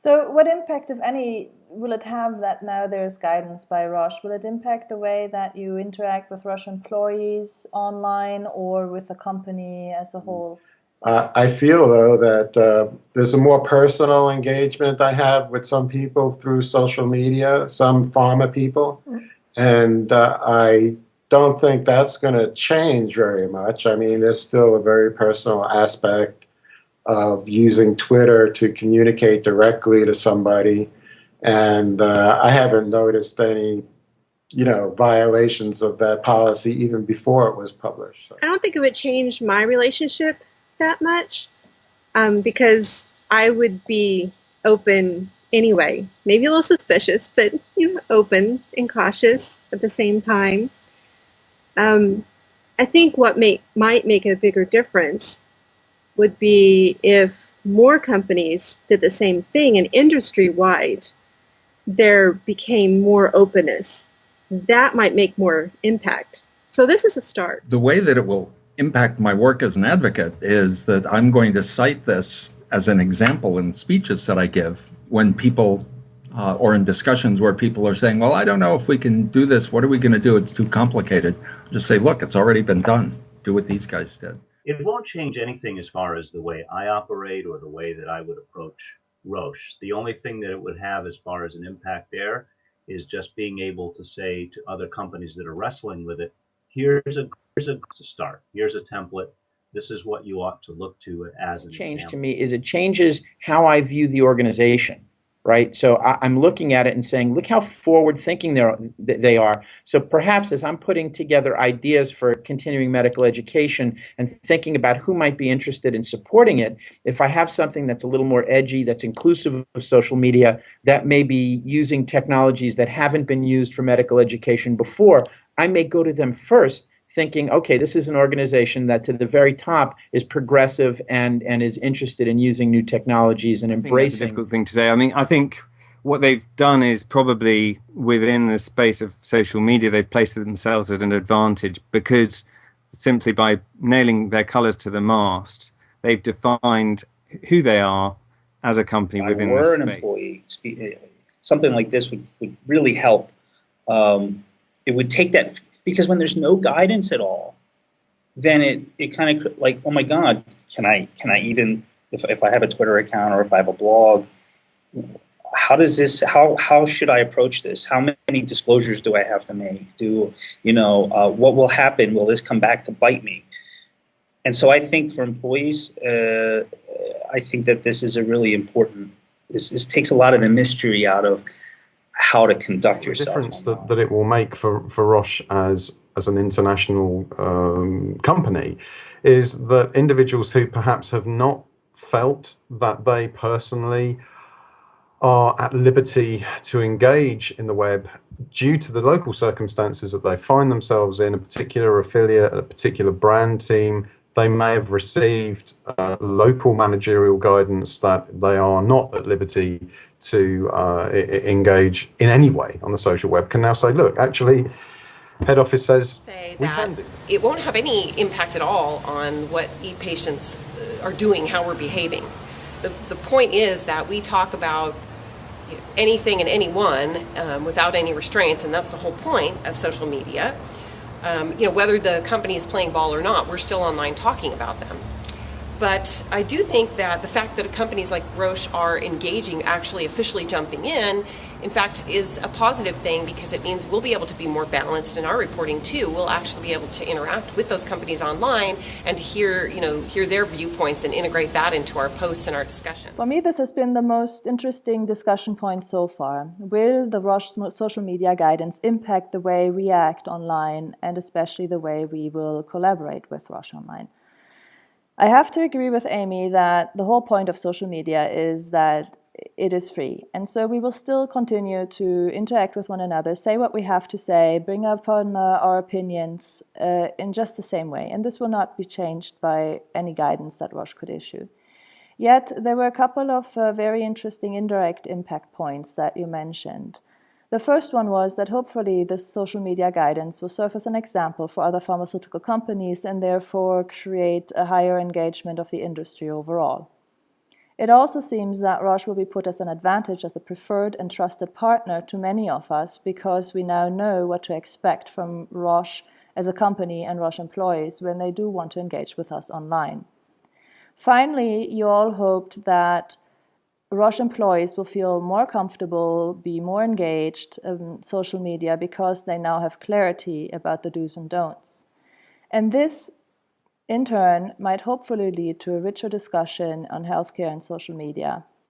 So what impact, if any, will it have that now there's guidance by Roche? Will it impact the way that you interact with Roche employees online or with the company as a whole? I feel, though, that there's a more personal engagement I have with some people through social media, some pharma people, and I don't think that's going to change very much. I mean, there's still a very personal aspect of using Twitter to communicate directly to somebody, and I haven't noticed any, violations of that policy even before it was published. So. I don't think it would change my relationship that much because I would be open anyway. Maybe a little suspicious, but open and cautious at the same time. I think what might make a bigger difference would be if more companies did the same thing and industry-wide there became more openness. That might make more impact. So this is a start. The way that it will impact my work as an advocate is that I'm going to cite this as an example in speeches that I give when people, or in discussions where people are saying, well, I don't know if we can do this. What are we going to do? It's too complicated. Just say, look, it's already been done. Do what these guys did. It won't change anything as far as the way I operate or the way that I would approach Roche. The only thing that it would have as far as an impact there is just being able to say to other companies that are wrestling with it, here's a start, here's a template, this is what you ought to look to as an change example. To me is it changes how I view the organization, right? So I'm looking at it and saying, look how forward-thinking they are. So perhaps as I'm putting together ideas for continuing medical education and thinking about who might be interested in supporting it, if I have something that's a little more edgy, that's inclusive of social media, that may be using technologies that haven't been used for medical education before, I may go to them first, thinking, okay, this is an organization that to the very top is progressive and is interested in using new technologies and embracing. That's a difficult thing to say. I mean, I think what they've done is probably within the space of social media, they've placed themselves at an advantage because simply by nailing their colors to the mast, they've defined who they are as a company within this space. If I were an employee, something like this would really help. It would take that. Because when there's no guidance at all, then it kind of like, oh my God, can I even, if I have a Twitter account or if I have a blog, how should I approach this? How many disclosures do I have to make? What will happen? Will this come back to bite me? And so I think for employees, I think that this is a really important, this takes a lot of the mystery out of how to conduct yourself. The difference that it will make for Roche as an international company is that individuals who perhaps have not felt that they personally are at liberty to engage in the web due to the local circumstances that they find themselves in, a particular affiliate, a particular brand team, they may have received local managerial guidance that they are not at liberty to engage in any way on the social web, can now say, look, actually, head office says we can do. It won't have any impact at all on what e-patients are doing, how we're behaving. The point is that we talk about anything and anyone without any restraints, and that's the whole point of social media. Whether the company is playing ball or not, we're still online talking about them. But I do think that the fact that companies like Roche are engaging, actually officially jumping in fact, is a positive thing because it means we'll be able to be more balanced in our reporting too. We'll actually be able to interact with those companies online and to hear their viewpoints and integrate that into our posts and our discussions. For me, this has been the most interesting discussion point so far. Will the Roche social media guidance impact the way we act online and especially the way we will collaborate with Roche online? I have to agree with Amy that the whole point of social media is that it is free. And so we will still continue to interact with one another, say what we have to say, bring up our opinions in just the same way. And this will not be changed by any guidance that Roche could issue. Yet there were a couple of very interesting indirect impact points that you mentioned. The first one was that hopefully this social media guidance will serve as an example for other pharmaceutical companies and therefore create a higher engagement of the industry overall. It also seems that Roche will be put as an advantage as a preferred and trusted partner to many of us because we now know what to expect from Roche as a company and Roche employees when they do want to engage with us online. Finally, you all hoped that Roche employees will feel more comfortable, be more engaged in social media because they now have clarity about the do's and don'ts. And this, in turn, might hopefully lead to a richer discussion on healthcare and social media.